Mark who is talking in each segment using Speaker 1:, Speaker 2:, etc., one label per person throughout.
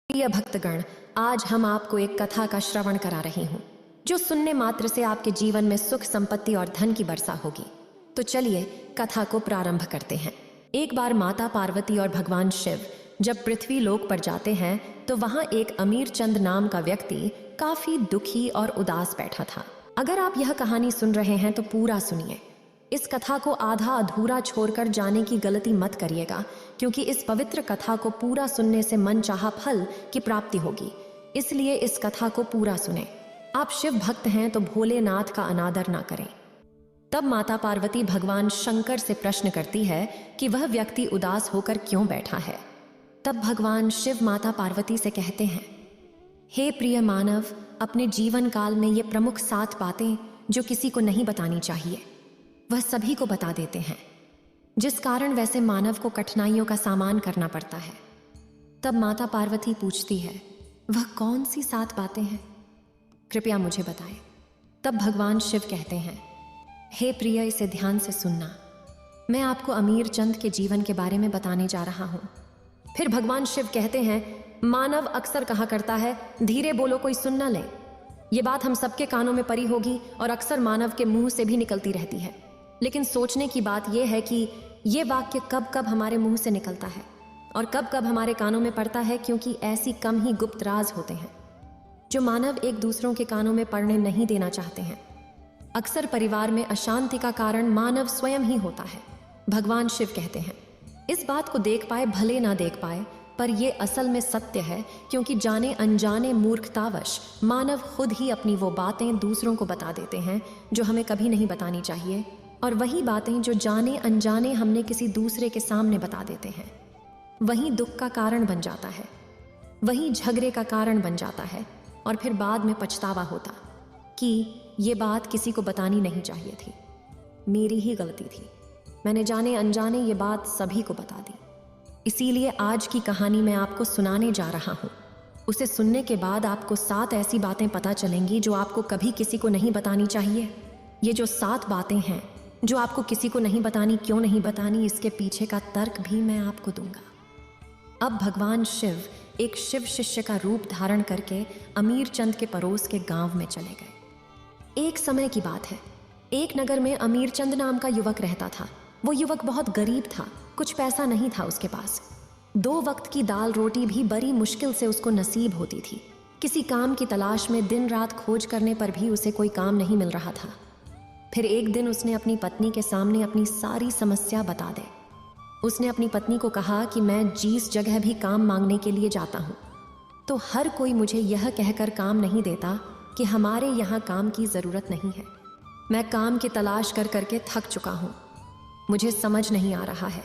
Speaker 1: प्रिय भक्तगण, आज हम आपको एक कथा का श्रवण करा रही हूँ जो सुनने मात्र से आपके जीवन में सुख, संपत्ति और धन की वर्षा होगी। तो चलिए कथा को प्रारंभ करते हैं। एक बार माता पार्वती और भगवान शिव जब पृथ्वी लोक पर जाते हैं तो वहां एक अमीर चंद नाम का व्यक्ति काफी दुखी और उदास बैठा था। अगर आप यह कहानी सुन रहे हैं तो पूरा सुनिए। इस कथा को आधा अधूरा छोड़कर जाने की गलती मत करिएगा, क्योंकि इस पवित्र कथा को पूरा सुनने से मनचाहा फल की प्राप्ति होगी। इसलिए इस कथा को पूरा सुने। आप शिव भक्त हैं तो भोलेनाथ का अनादर ना करें। तब माता पार्वती भगवान शंकर से प्रश्न करती है कि वह व्यक्ति उदास होकर क्यों बैठा है। तब भगवान शिव माता पार्वती से कहते हैं, हे प्रिय मानव, अपने जीवन काल में ये प्रमुख 7 बातें जो किसी को नहीं बतानी चाहिए वह सभी को बता देते हैं, जिस कारण वैसे मानव को कठिनाइयों का सामना करना पड़ता है। तब माता पार्वती पूछती है, वह कौन सी 7 बातें हैं, कृपया मुझे बताएं। तब भगवान शिव कहते हैं, हे प्रिय, इसे ध्यान से सुनना। मैं आपको अमीर चंद के जीवन के बारे में बताने जा रहा हूं। फिर भगवान शिव कहते हैं, मानव अक्सर कहा करता है, धीरे बोलो कोई सुन न ले। ये बात हम सबके कानों में पड़ी होगी और अक्सर मानव के मुंह से भी निकलती रहती है। लेकिन सोचने की बात यह है कि ये वाक्य कब कब हमारे मुंह से निकलता है और कब कब हमारे कानों में पड़ता है, क्योंकि ऐसी कम ही गुप्त राज होते हैं जो मानव एक दूसरों के कानों में पड़ने नहीं देना चाहते हैं। अक्सर परिवार में अशांति का कारण मानव स्वयं ही होता है। भगवान शिव कहते हैं, इस बात को देख पाए भले ना देख पाए, पर यह असल में सत्य है, क्योंकि जाने अनजाने मूर्खतावश मानव खुद ही अपनी वो बातें दूसरों को बता देते हैं जो हमें कभी नहीं बतानी चाहिए, और वही बातें जो जाने अनजाने हमने किसी दूसरे के सामने बता देते हैं वही दुख का कारण बन जाता है, वही झगड़े का कारण बन जाता है, और फिर बाद में पछतावा होता कि ये बात किसी को बतानी नहीं चाहिए थी, मेरी ही गलती थी, मैंने जाने अनजाने ये बात सभी को बता दी। इसीलिए आज की कहानी मैं आपको सुनाने जा रहा हूँ। उसे सुनने के बाद आपको 7 ऐसी बातें पता चलेंगी जो आपको कभी किसी को नहीं बतानी चाहिए। ये जो 7 बातें हैं जो आपको किसी को नहीं बतानी, क्यों नहीं बतानी, इसके पीछे का तर्क भी मैं आपको दूंगा। अब भगवान शिव एक शिव शिष्य का रूप धारण करके अमीर चंद के पड़ोस के गांव में चले गए। एक समय की बात है, एक नगर में अमीर चंद नाम का युवक रहता था। वो युवक बहुत गरीब था, कुछ पैसा नहीं था उसके पास। 2 वक्त की दाल रोटी भी बड़ी मुश्किल से उसको नसीब होती थी। किसी काम की तलाश में दिन रात खोज करने पर भी उसे कोई काम नहीं मिल रहा था। फिर एक दिन उसने अपनी पत्नी के सामने अपनी सारी समस्या बता दी। उसने अपनी पत्नी को कहा कि मैं जिस जगह भी काम मांगने के लिए जाता हूँ तो हर कोई मुझे यह कहकर काम नहीं देता कि हमारे यहाँ काम की ज़रूरत नहीं है। मैं काम की तलाश कर करके थक चुका हूँ। मुझे समझ नहीं आ रहा है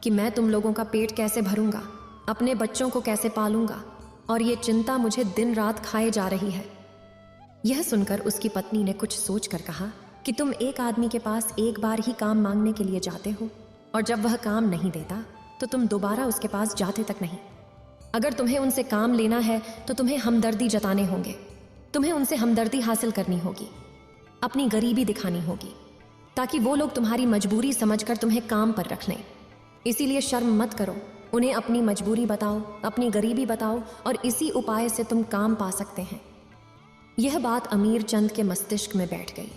Speaker 1: कि मैं तुम लोगों का पेट कैसे भरूंगा, अपने बच्चों को कैसे पालूंगा, और ये चिंता मुझे दिन रात खाए जा रही है। यह सुनकर उसकी पत्नी ने कुछ सोच कर कहा कि तुम एक आदमी के पास एक बार ही काम मांगने के लिए जाते हो, और जब वह काम नहीं देता तो तुम दोबारा उसके पास जाते तक नहीं। अगर तुम्हें उनसे काम लेना है तो तुम्हें हमदर्दी जताने होंगे, तुम्हें उनसे हमदर्दी हासिल करनी होगी, अपनी गरीबी दिखानी होगी, ताकि वो लोग तुम्हारी मजबूरी समझकर तुम्हें काम पर रख लें। इसीलिए शर्म मत करो, उन्हें अपनी मजबूरी बताओ, अपनी गरीबी बताओ, और इसी उपाय से तुम काम पा सकते हैं। यह बात अमीर चंद के मस्तिष्क में बैठ गई,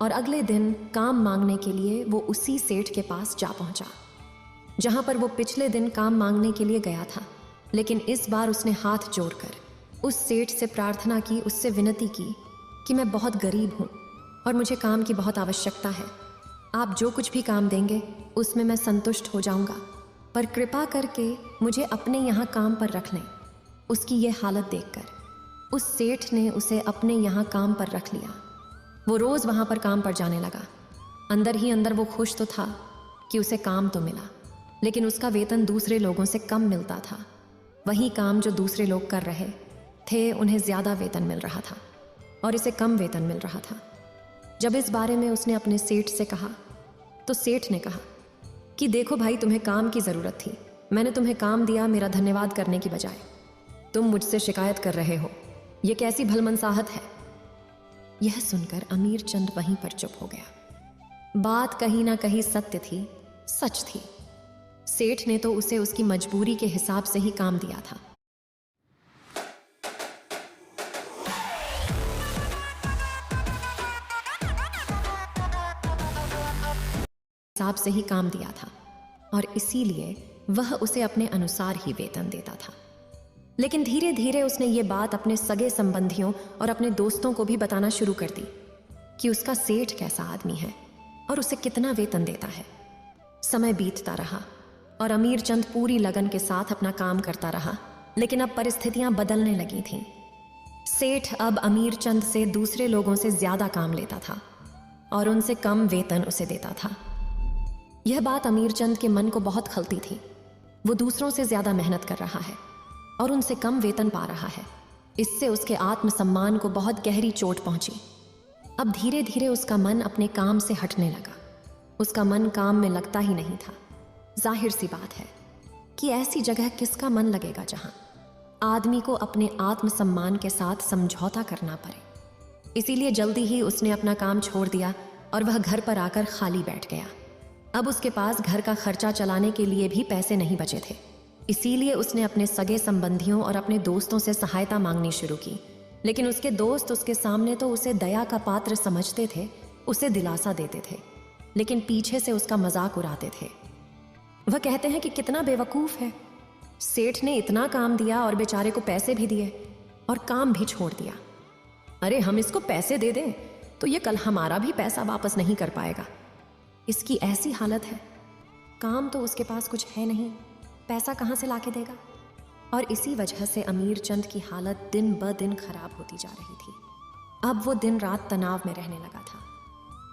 Speaker 1: और अगले दिन काम मांगने के लिए वो उसी सेठ के पास जा पहुंचा जहां पर वो पिछले दिन काम मांगने के लिए गया था। लेकिन इस बार उसने हाथ जोड़कर उस सेठ से प्रार्थना की, उससे विनती की कि मैं बहुत गरीब हूं और मुझे काम की बहुत आवश्यकता है। आप जो कुछ भी काम देंगे उसमें मैं संतुष्ट हो जाऊंगा, पर कृपा करके मुझे अपने यहाँ काम पर रख लें। उसकी ये हालत देखकर उस सेठ ने उसे अपने यहाँ काम पर रख लिया। वो रोज़ वहाँ पर काम पर जाने लगा। अंदर ही अंदर वो खुश तो था कि उसे काम तो मिला, लेकिन उसका वेतन दूसरे लोगों से कम मिलता था। वही काम जो दूसरे लोग कर रहे थे उन्हें ज़्यादा वेतन मिल रहा था और इसे कम वेतन मिल रहा था। जब इस बारे में उसने अपने सेठ से कहा तो सेठ ने कहा कि देखो भाई, तुम्हें काम की ज़रूरत थी, मैंने तुम्हें काम दिया मेरा धन्यवाद करने की बजाय। तुम मुझसे शिकायत कर रहे हो, ये कैसी भलमनसाहत है। यह सुनकर अमीर चंद वहीं पर चुप हो गया। बात कहीं ना कहीं सत्य थी, सच थी। सेठ ने तो उसे उसकी मजबूरी के हिसाब से ही काम दिया था। हिसाब से ही काम दिया था और इसीलिए वह उसे अपने अनुसार ही वेतन देता था। लेकिन धीरे धीरे उसने ये बात अपने सगे संबंधियों और अपने दोस्तों को भी बताना शुरू कर दी कि उसका सेठ कैसा आदमी है और उसे कितना वेतन देता है। समय बीतता रहा और अमीर चंद पूरी लगन के साथ अपना काम करता रहा, लेकिन अब परिस्थितियां बदलने लगी थीं। सेठ अब अमीर चंद से दूसरे लोगों से ज्यादा काम लेता था और उनसे कम वेतन उसे देता था। यह बात अमीर चंद के मन को बहुत खलती थी। वो दूसरों से ज्यादा मेहनत कर रहा है और उनसे कम वेतन पा रहा है। इससे उसके आत्मसम्मान को बहुत गहरी चोट पहुंची। अब धीरे धीरे उसका मन अपने काम से हटने लगा। उसका मन काम में लगता ही नहीं था। जाहिर सी बात है कि ऐसी जगह किसका मन लगेगा जहां आदमी को अपने आत्मसम्मान के साथ समझौता करना पड़े। इसीलिए जल्दी ही उसने अपना काम छोड़ दिया और वह घर पर आकर खाली बैठ गया। अब उसके पास घर का खर्चा चलाने के लिए भी पैसे नहीं बचे थे। इसीलिए उसने अपने सगे संबंधियों और अपने दोस्तों से सहायता मांगनी शुरू की। लेकिन उसके दोस्त उसके सामने तो उसे दया का पात्र समझते थे, उसे दिलासा देते थे, लेकिन पीछे से उसका मजाक उड़ाते थे। वह कहते हैं कि कितना बेवकूफ है, सेठ ने इतना काम दिया और बेचारे को पैसे भी दिए और काम भी छोड़ दिया। अरे हम इसको पैसे दे दें तो ये कल हमारा भी पैसा वापस नहीं कर पाएगा। इसकी ऐसी हालत है, काम तो उसके पास कुछ है नहीं, पैसा कहाँ से लाके देगा। और इसी वजह से अमीर चंद की हालत दिन ब दिन खराब होती जा रही थी। अब वो दिन रात तनाव में रहने लगा था।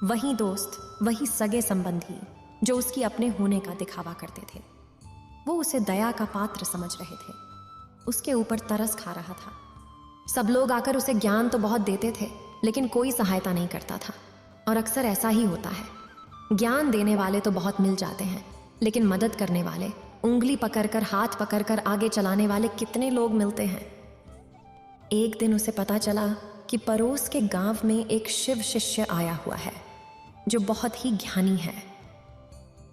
Speaker 1: वही दोस्त, वही सगे संबंधी जो उसकी अपने होने का दिखावा करते थे, वो उसे दया का पात्र समझ रहे थे, उसके ऊपर तरस खा रहा था। सब लोग आकर उसे ज्ञान तो बहुत देते थे, लेकिन कोई सहायता नहीं करता था। और अक्सर ऐसा ही होता है, ज्ञान देने वाले तो बहुत मिल जाते हैं, लेकिन मदद करने वाले, उंगली पकड़कर हाथ पकड़कर आगे चलाने वाले कितने लोग मिलते हैं। एक दिन उसे पता चला कि पड़ोस के गांव में एक शिव शिष्य आया हुआ है जो बहुत ही ज्ञानी है।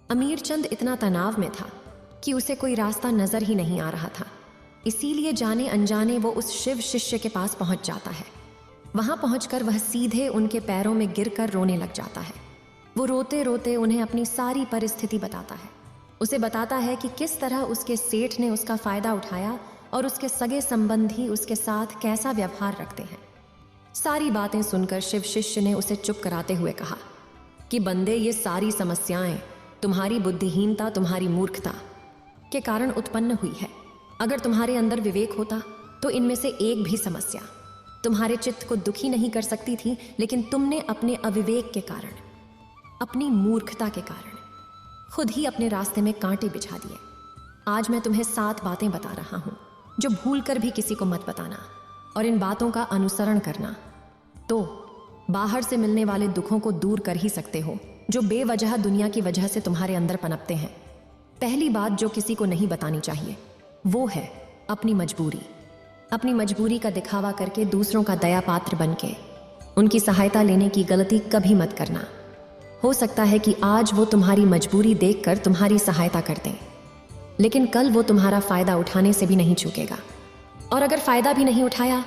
Speaker 1: अमीर चंद इतना तनाव में था कि उसे कोई रास्ता नजर ही नहीं आ रहा था। इसीलिए जाने अनजाने वो उस शिव शिष्य के पास पहुंच जाता है। वहां पहुंचकर वह सीधे उनके पैरों में गिरकर रोने लग जाता है। वो रोते रोते उन्हें अपनी सारी परिस्थिति बताता है। उसे बताता है कि किस तरह उसके सेठ ने उसका फायदा उठाया और उसके सगे संबंधी उसके साथ कैसा व्यवहार रखते हैं। सारी बातें सुनकर शिव शिष्य ने उसे चुप कराते हुए कहा कि बंदे, ये सारी समस्याएं तुम्हारी बुद्धिहीनता, तुम्हारी मूर्खता के कारण उत्पन्न हुई है। अगर तुम्हारे अंदर विवेक होता तो इनमें से एक भी समस्या तुम्हारे चित्त को दुखी नहीं कर सकती थी, लेकिन तुमने अपने अविवेक के कारण, अपनी मूर्खता के कारण खुद ही अपने रास्ते में कांटे बिछा दिए। आज मैं तुम्हें 7 बातें बता रहा हूं जो भूल कर भी किसी को मत बताना और इन बातों का अनुसरण करना तो बाहर से मिलने वाले दुखों को दूर कर ही सकते हो जो बेवजह दुनिया की वजह से तुम्हारे अंदर पनपते हैं। पहली बात जो किसी को नहीं बतानी चाहिए वो है अपनी मजबूरी। अपनी मजबूरी का दिखावा करके दूसरों का दया पात्र बनके उनकी सहायता लेने की गलती कभी मत करना। हो सकता है कि आज वो तुम्हारी मजबूरी देखकर तुम्हारी सहायता कर दें, लेकिन कल वो तुम्हारा फायदा उठाने से भी नहीं चूकेगा। और अगर फायदा भी नहीं उठाया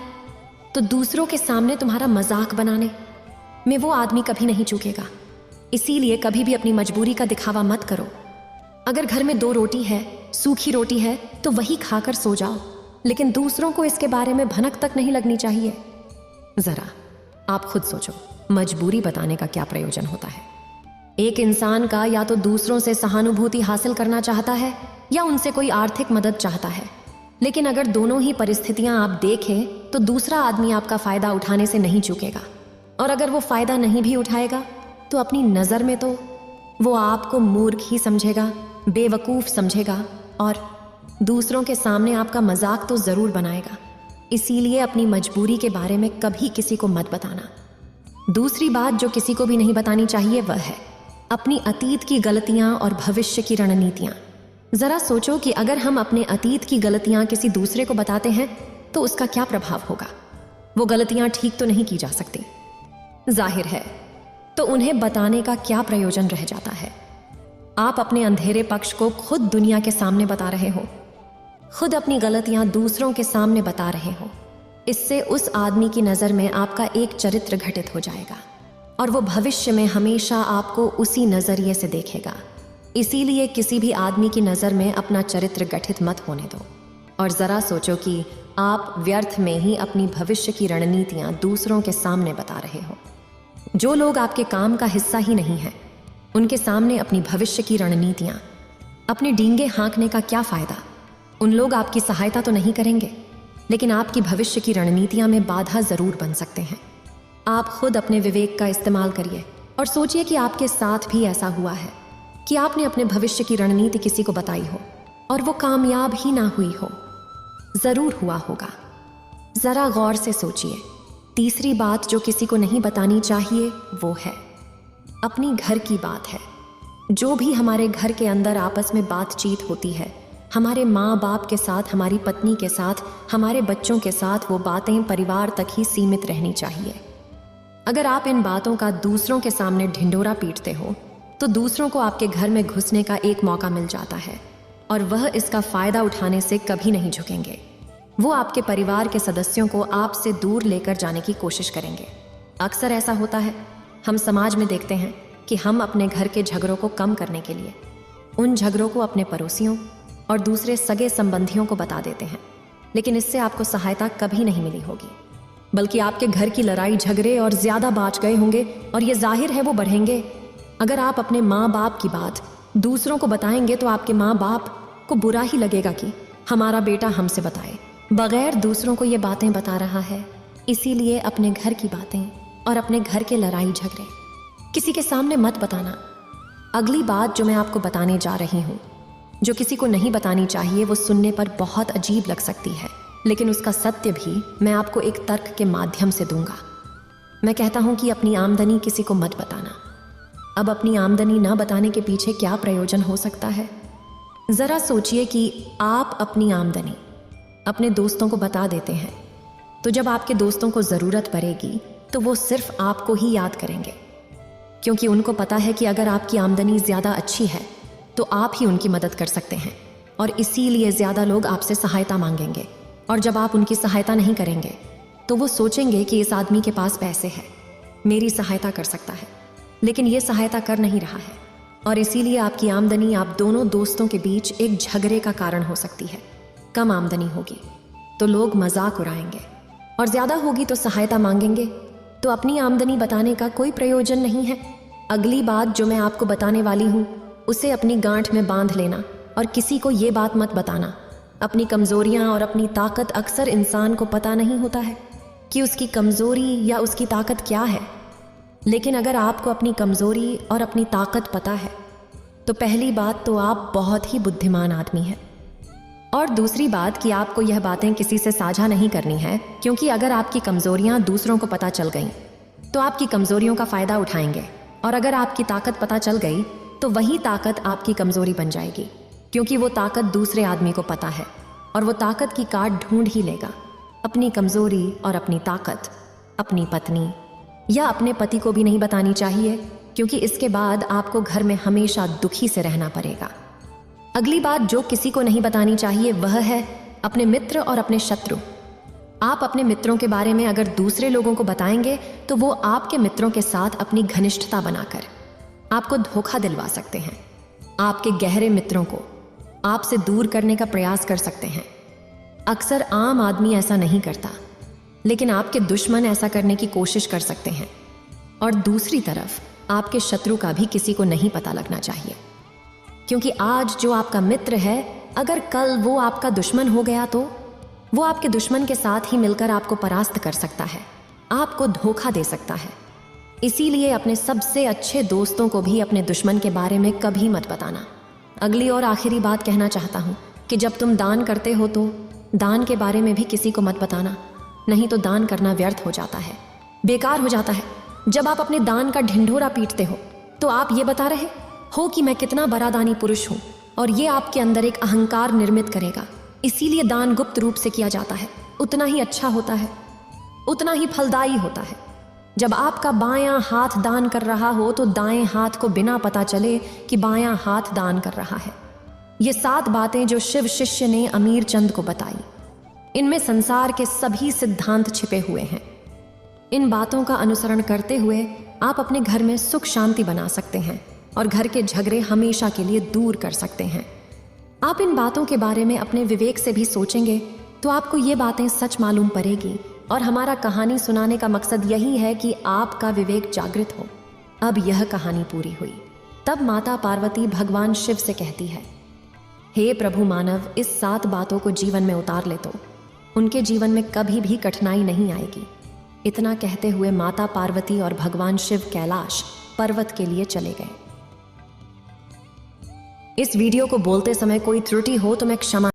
Speaker 1: तो दूसरों के सामने तुम्हारा मजाक बनाने में वो आदमी कभी नहीं चूकेगा। इसीलिए कभी भी अपनी मजबूरी का दिखावा मत करो। अगर घर में 2 रोटी है, सूखी रोटी है, तो वही खाकर सो जाओ, लेकिन दूसरों को इसके बारे में भनक तक नहीं लगनी चाहिए। जरा आप खुद सोचो, मजबूरी बताने का क्या प्रयोजन होता है। एक इंसान का या तो दूसरों से सहानुभूति हासिल करना चाहता है या उनसे कोई आर्थिक मदद चाहता है, लेकिन अगर दोनों ही परिस्थितियां आप देखें तो दूसरा आदमी आपका फायदा उठाने से नहीं चूकेगा। और अगर वो फायदा नहीं भी उठाएगा तो अपनी नजर में तो वो आपको मूर्ख ही समझेगा, बेवकूफ समझेगा और दूसरों के सामने आपका मजाक तो जरूर बनाएगा। इसीलिए अपनी मजबूरी के बारे में कभी किसी को मत बताना। दूसरी बात जो किसी को भी नहीं बतानी चाहिए वह है अपनी अतीत की गलतियां और भविष्य की रणनीतियां। जरा सोचो कि अगर हम अपने अतीत की गलतियां किसी दूसरे को बताते हैं तो उसका क्या प्रभाव होगा। वो गलतियां ठीक तो नहीं की जा सकती, जाहिर है, तो उन्हें बताने का क्या प्रयोजन रह जाता है। आप अपने अंधेरे पक्ष को खुद दुनिया के सामने बता रहे हो, खुद अपनी गलतियां दूसरों के सामने बता रहे हो। इससे उस आदमी की नजर में आपका एक चरित्र घटित हो जाएगा और वो भविष्य में हमेशा आपको उसी नजरिए से देखेगा। इसीलिए किसी भी आदमी की नज़र में अपना चरित्र गठित मत होने दो और ज़रा सोचो कि आप व्यर्थ में ही अपनी भविष्य की रणनीतियाँ दूसरों के सामने बता रहे हो। जो लोग आपके काम का हिस्सा ही नहीं हैं, उनके सामने अपनी भविष्य की रणनीतियाँ, अपने डींगे हाँकने का क्या फ़ायदा। उन लोग आपकी सहायता तो नहीं करेंगे, लेकिन आपकी भविष्य की रणनीतियाँ में बाधा ज़रूर बन सकते हैं। आप खुद अपने विवेक का इस्तेमाल करिए और सोचिए कि आपके साथ भी ऐसा हुआ है कि आपने अपने भविष्य की रणनीति किसी को बताई हो और वो कामयाब ही ना हुई हो। ज़रूर हुआ होगा। ज़रा गौर से सोचिए। तीसरी बात जो किसी को नहीं बतानी चाहिए वो है अपनी घर की बात है। जो भी हमारे घर के अंदर आपस में बातचीत होती है, हमारे माँ बाप के साथ, हमारी पत्नी के साथ, हमारे बच्चों के साथ, वो बातें परिवार तक ही सीमित रहनी चाहिए। अगर आप इन बातों का दूसरों के सामने ढिंढोरा पीटते हो तो दूसरों को आपके घर में घुसने का एक मौका मिल जाता है और वह इसका फायदा उठाने से कभी नहीं झुकेंगे। वो आपके परिवार के सदस्यों को आपसे दूर लेकर जाने की कोशिश करेंगे। अक्सर ऐसा होता है, हम समाज में देखते हैं कि हम अपने घर के झगड़ों को कम करने के लिए उन झगड़ों को अपने पड़ोसियों और दूसरे सगे संबंधियों को बता देते हैं, लेकिन इससे आपको सहायता कभी नहीं मिली होगी, बल्कि आपके घर की लड़ाई झगड़े और ज्यादा बाँच गए होंगे और ये जाहिर है वो बढ़ेंगे। अगर आप अपने माँ बाप की बात दूसरों को बताएंगे तो आपके माँ बाप को बुरा ही लगेगा कि हमारा बेटा हमसे बताए बगैर दूसरों को ये बातें बता रहा है। इसीलिए अपने घर की बातें और अपने घर के लड़ाई झगड़े किसी के सामने मत बताना। अगली बात जो मैं आपको बताने जा रही हूँ, जो किसी को नहीं बतानी चाहिए, वो सुनने पर बहुत अजीब लग सकती है, लेकिन उसका सत्य भी मैं आपको एक तर्क के माध्यम से दूंगा। मैं कहता हूँ कि अपनी आमदनी किसी को मत बताना। अब अपनी आमदनी न बताने के पीछे क्या प्रयोजन हो सकता है? ज़रा सोचिए कि आप अपनी आमदनी अपने दोस्तों को बता देते हैं, तो जब आपके दोस्तों को ज़रूरत पड़ेगी तो वो सिर्फ आपको ही याद करेंगे, क्योंकि उनको पता है कि अगर आपकी आमदनी ज़्यादा अच्छी है तो आप ही उनकी मदद कर सकते हैं और इसीलिए ज़्यादा लोग आपसे सहायता मांगेंगे। और जब आप उनकी सहायता नहीं करेंगे तो वो सोचेंगे कि इस आदमी के पास पैसे हैं, मेरी सहायता कर सकता है, लेकिन ये सहायता कर नहीं रहा है और इसीलिए आपकी आमदनी आप दोनों दोस्तों के बीच एक झगड़े का कारण हो सकती है। कम आमदनी होगी तो लोग मजाक उड़ाएंगे और ज़्यादा होगी तो सहायता मांगेंगे। तो अपनी आमदनी बताने का कोई प्रयोजन नहीं है। अगली बात जो मैं आपको बताने वाली हूँ उसे अपनी गांठ में बांध लेना और किसी को ये बात मत बताना। अपनी कमज़ोरियाँ और अपनी ताकत, अक्सर इंसान को पता नहीं होता है कि उसकी कमज़ोरी या उसकी ताकत क्या है, लेकिन अगर आपको अपनी कमज़ोरी और अपनी ताकत पता है तो पहली बात तो आप बहुत ही बुद्धिमान आदमी हैं। और दूसरी बात कि आपको यह बातें किसी से साझा नहीं करनी है, क्योंकि अगर आपकी कमज़ोरियाँ दूसरों को पता चल गईं तो आपकी कमज़ोरियों का फ़ायदा उठाएंगे, और अगर आपकी ताकत पता चल गई तो वही ताकत आपकी कमज़ोरी बन जाएगी, क्योंकि वो ताकत दूसरे आदमी को पता है और वो ताकत की काट ढूंढ ही लेगा। अपनी कमज़ोरी और अपनी ताकत अपनी पत्नी या अपने पति को भी नहीं बतानी चाहिए, क्योंकि इसके बाद आपको घर में हमेशा दुखी से रहना पड़ेगा। अगली बात जो किसी को नहीं बतानी चाहिए वह है अपने मित्र और अपने शत्रु। आप अपने मित्रों के बारे में अगर दूसरे लोगों को बताएंगे तो वो आपके मित्रों के साथ अपनी घनिष्ठता बनाकर आपको धोखा दिलवा सकते हैं। आपके गहरे मित्रों को आपसे दूर करने का प्रयास कर सकते हैं। अक्सर आम आदमी ऐसा नहीं करता, लेकिन आपके दुश्मन ऐसा करने की कोशिश कर सकते हैं। और दूसरी तरफ आपके शत्रु का भी किसी को नहीं पता लगना चाहिए, क्योंकि आज जो आपका मित्र है, अगर कल वो आपका दुश्मन हो गया तो वो आपके दुश्मन के साथ ही मिलकर आपको परास्त कर सकता है, आपको धोखा दे सकता है। इसीलिए अपने सबसे अच्छे दोस्तों को भी अपने दुश्मन के बारे में कभी मत बताना। अगली और आखिरी बात कहना चाहता हूँ कि जब तुम दान करते हो तो दान के बारे में भी किसी को मत बताना, नहीं तो दान करना व्यर्थ हो जाता है, बेकार हो जाता है। जब आप अपने दान का ढिंढोरा पीटते हो तो आप ये बता रहे हो कि मैं कितना बड़ा दानी पुरुष हूँ, और ये आपके अंदर एक अहंकार निर्मित करेगा। इसीलिए दान गुप्त रूप से किया जाता है, उतना ही अच्छा होता है, उतना ही फलदायी होता है। जब आपका बायां हाथ दान कर रहा हो तो दाएं हाथ को बिना पता चले कि बायां हाथ दान कर रहा है। ये 7 बातें जो शिव शिष्य ने अमीर चंद को बताई, इनमें संसार के सभी सिद्धांत छिपे हुए हैं। इन बातों का अनुसरण करते हुए आप अपने घर में सुख शांति बना सकते हैं और घर के झगड़े हमेशा के लिए दूर कर सकते हैं। आप इन बातों के बारे में अपने विवेक से भी सोचेंगे तो आपको ये बातें सच मालूम पड़ेगी और हमारा कहानी सुनाने का मकसद यही है कि आपका विवेक जागृत हो। अब यह कहानी पूरी हुई। तब माता पार्वती भगवान शिव से कहती है, हे प्रभु मानव, इस 7 बातों को जीवन में उतार ले तो उनके जीवन में कभी भी कठिनाई नहीं आएगी। इतना कहते हुए माता पार्वती और भगवान शिव कैलाश पर्वत के लिए चले गए। इस वीडियो को बोलते समय कोई त्रुटि हो तो मैं क्षमा